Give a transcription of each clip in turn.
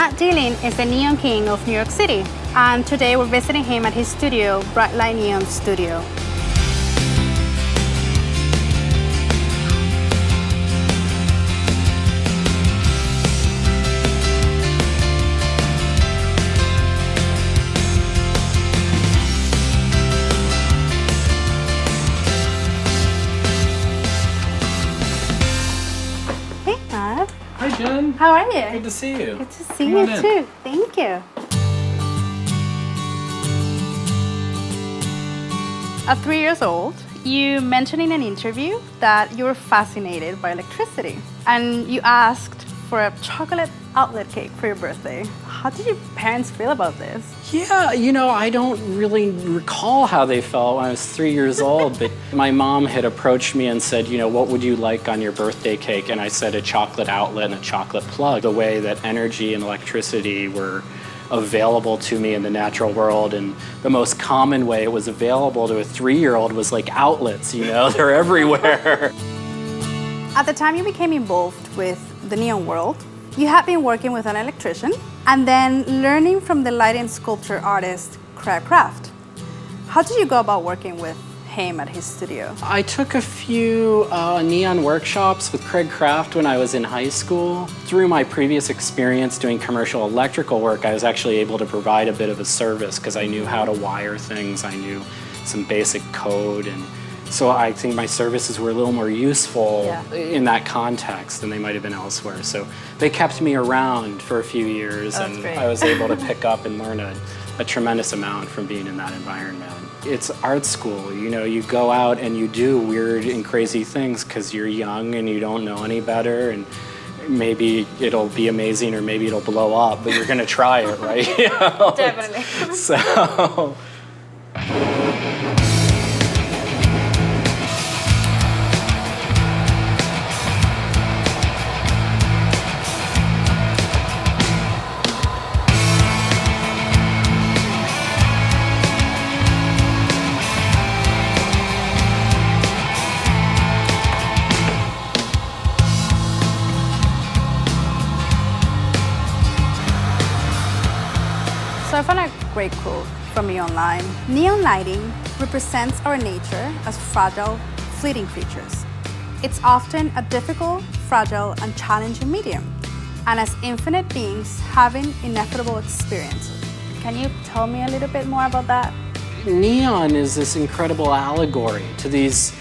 Matt Dilling is the neon king of New York City, and today we're visiting him at his studio, Bright Light Neon Studio. Hey, Matt. Hi, Jen. How are you? Good to see you. Good to see you too. Thank you. At 3 years old, you mentioned in an interview that you were fascinated by electricity, and you asked for a chocolate outlet cake for your birthday. How did your parents feel about this? Yeah, I don't really recall how they felt when I was 3 years old, but my mom had approached me and said, what would you like on your birthday cake? And I said a chocolate outlet and a chocolate plug. The way that energy and electricity were available to me in the natural world, and the most common way it was available to a 3-year-old was like outlets, they're everywhere. At the time you became involved with the neon world, you had been working with an electrician and then learning from the lighting sculpture artist Craig Craft. How did you go about working with him at his studio? I took a few neon workshops with Craig Craft when I was in high school. Through my previous experience doing commercial electrical work, I was actually able to provide a bit of a service because I knew how to wire things, I knew some basic code, and so I think my services were a little more useful in that context than they might have been elsewhere. So they kept me around for a few years, and great. I was able to pick up and learn a tremendous amount from being in that environment. It's art school, you go out and you do weird and crazy things because you're young and you don't know any better, and maybe it'll be amazing or maybe it'll blow up, but you're gonna try it, right? Definitely. So. So I found a great quote from me online. Neon lighting represents our nature as fragile, fleeting creatures. It's often a difficult, fragile, and challenging medium, and as infinite beings having ineffable experiences. Can you tell me a little bit more about that? Neon is this incredible allegory to this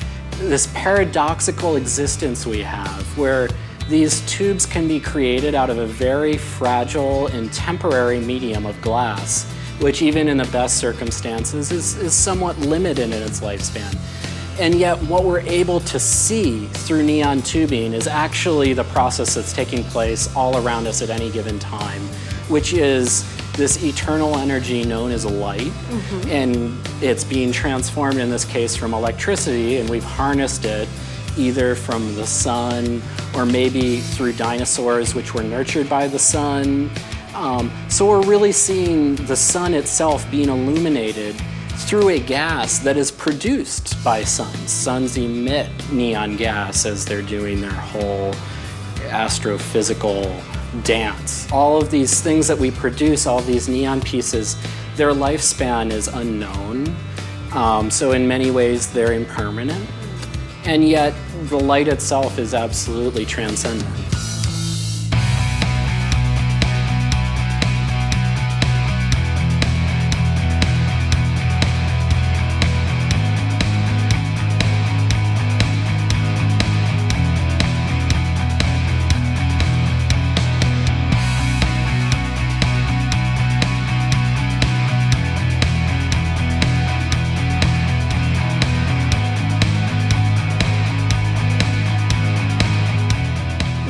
paradoxical existence we have, where these tubes can be created out of a very fragile and temporary medium of glass, which even in the best circumstances is somewhat limited in its lifespan. And yet what we're able to see through neon tubing is actually the process that's taking place all around us at any given time, which is this eternal energy known as light, and it's being transformed in this case from electricity, and we've harnessed it either from the sun or maybe through dinosaurs which were nurtured by the sun. So we're really seeing the sun itself being illuminated through a gas that is produced by suns. Suns emit neon gas as they're doing their whole astrophysical dance. All of these things that we produce, all of these neon pieces, their lifespan is unknown. So in many ways they're impermanent. And yet the light itself is absolutely transcendent.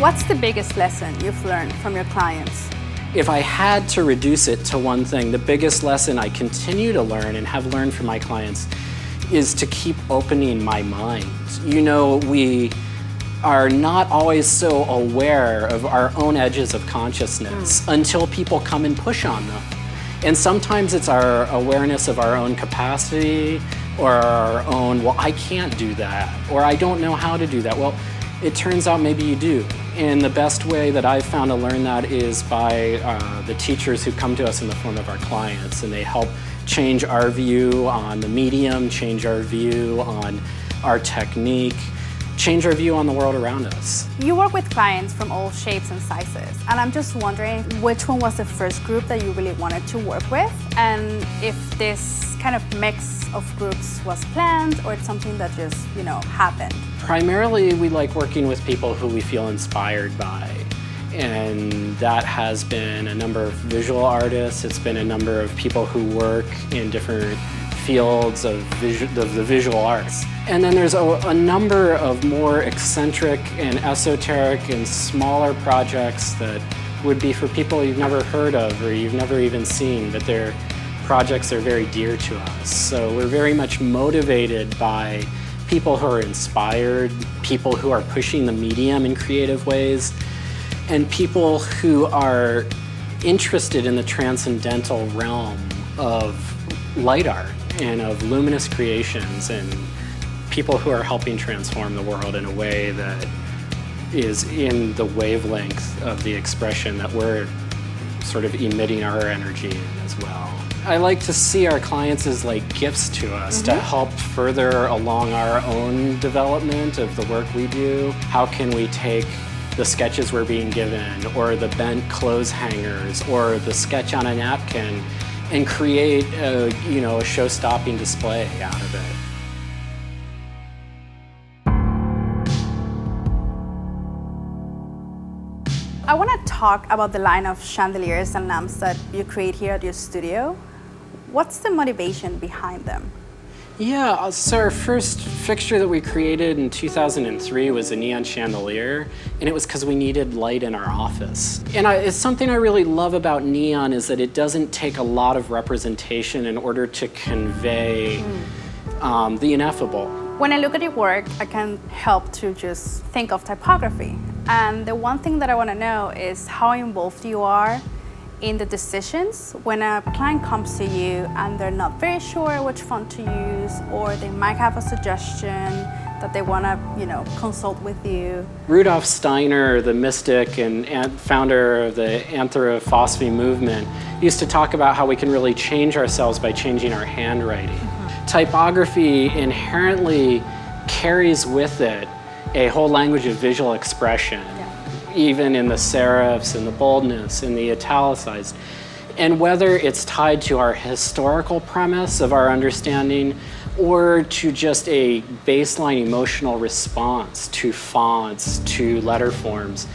What's the biggest lesson you've learned from your clients? If I had to reduce it to one thing, the biggest lesson I continue to learn and have learned from my clients is to keep opening my mind. We are not always so aware of our own edges of consciousness until people come and push on them. And sometimes it's our awareness of our own capacity or our own, well, I can't do that, or I don't know how to do that. Well, It turns out maybe you do. And the best way that I've found to learn that is by the teachers who come to us in the form of our clients, and they help change our view on the medium, change our view on our technique, change our view on the world around us. You work with clients from all shapes and sizes, and I'm just wondering which one was the first group that you really wanted to work with, and if this kind of mix of groups was planned or it's something that just, happened. Primarily, we like working with people who we feel inspired by, and that has been a number of visual artists. It's been a number of people who work in different fields of the visual arts. And then there's a number of more eccentric and esoteric and smaller projects that would be for people you've never heard of or you've never even seen, but they're projects that are very dear to us. So we're very much motivated by people who are inspired, people who are pushing the medium in creative ways, and people who are interested in the transcendental realm of light art and of luminous creations, and people who are helping transform the world in a way that is in the wavelength of the expression that we're sort of emitting our energy in as well. I like to see our clients as like gifts to us to help further along our own development of the work we do. How can we take the sketches we're being given, or the bent clothes hangers, or the sketch on a napkin, and create a show-stopping display out of it. I want to talk about the line of chandeliers and lamps that you create here at your studio. What's the motivation behind them? Yeah, so our first fixture that we created in 2003 was a neon chandelier, and it was because we needed light in our office. And it's something I really love about neon is that it doesn't take a lot of representation in order to convey the ineffable. When I look at your work, I can't help to just think of typography. And the one thing that I want to know is how involved you are in the decisions when a client comes to you and they're not very sure which font to use, or they might have a suggestion that they want to, consult with you. Rudolf Steiner, the mystic and founder of the Anthroposophy movement, used to talk about how we can really change ourselves by changing our handwriting. Typography inherently carries with it a whole language of visual expression, even in the serifs and the boldness and the italicized. And whether it's tied to our historical premise of our understanding or to just a baseline emotional response to fonts, to letter forms,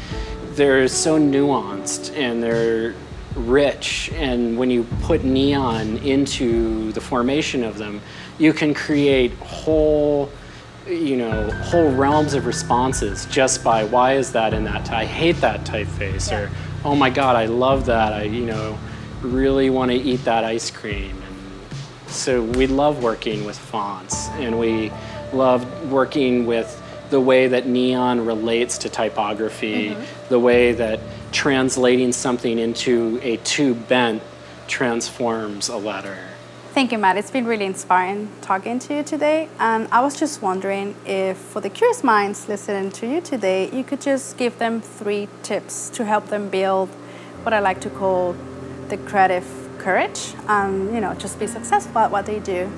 they're so nuanced and they're rich. And when you put neon into the formation of them, you can create whole realms of responses just by why is that in that I hate that typeface, or oh my god, I love that, I really want to eat that ice cream. And so we love working with fonts, and we love working with the way that neon relates to typography, the way that translating something into a tube bent transforms a letter. Thank you, Matt. It's been really inspiring talking to you today. And I was just wondering if, for the curious minds listening to you today, you could just give them 3 tips to help them build what I like to call the creative courage and, just be successful at what they do.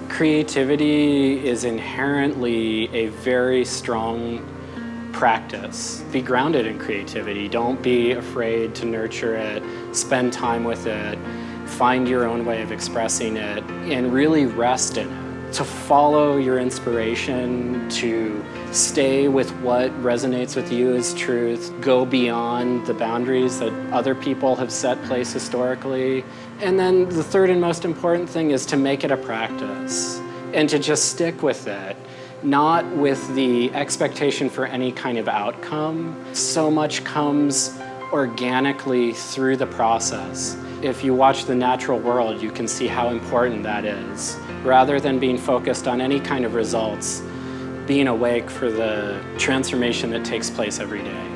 Creativity is inherently a very strong practice. Be grounded in creativity. Don't be afraid to nurture it. Spend time with it. Find your own way of expressing it and really rest in it. To follow your inspiration, to stay with what resonates with you as truth, go beyond the boundaries that other people have set place historically. And then the third and most important thing is to make it a practice and to just stick with it, not with the expectation for any kind of outcome. So much comes organically through the process. If you watch the natural world, you can see how important that is. Rather than being focused on any kind of results, being awake for the transformation that takes place every day.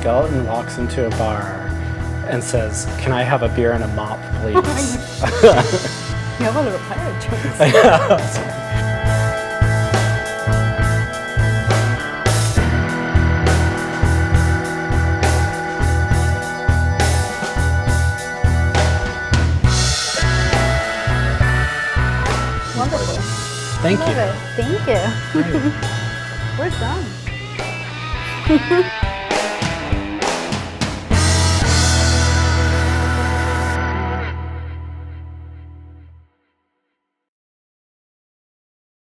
skeleton walks into a bar and says, "Can I have a beer and a mop, please?" You have a little pirate jokes. Wonderful. Thank you. Love it. Thank you. We're done.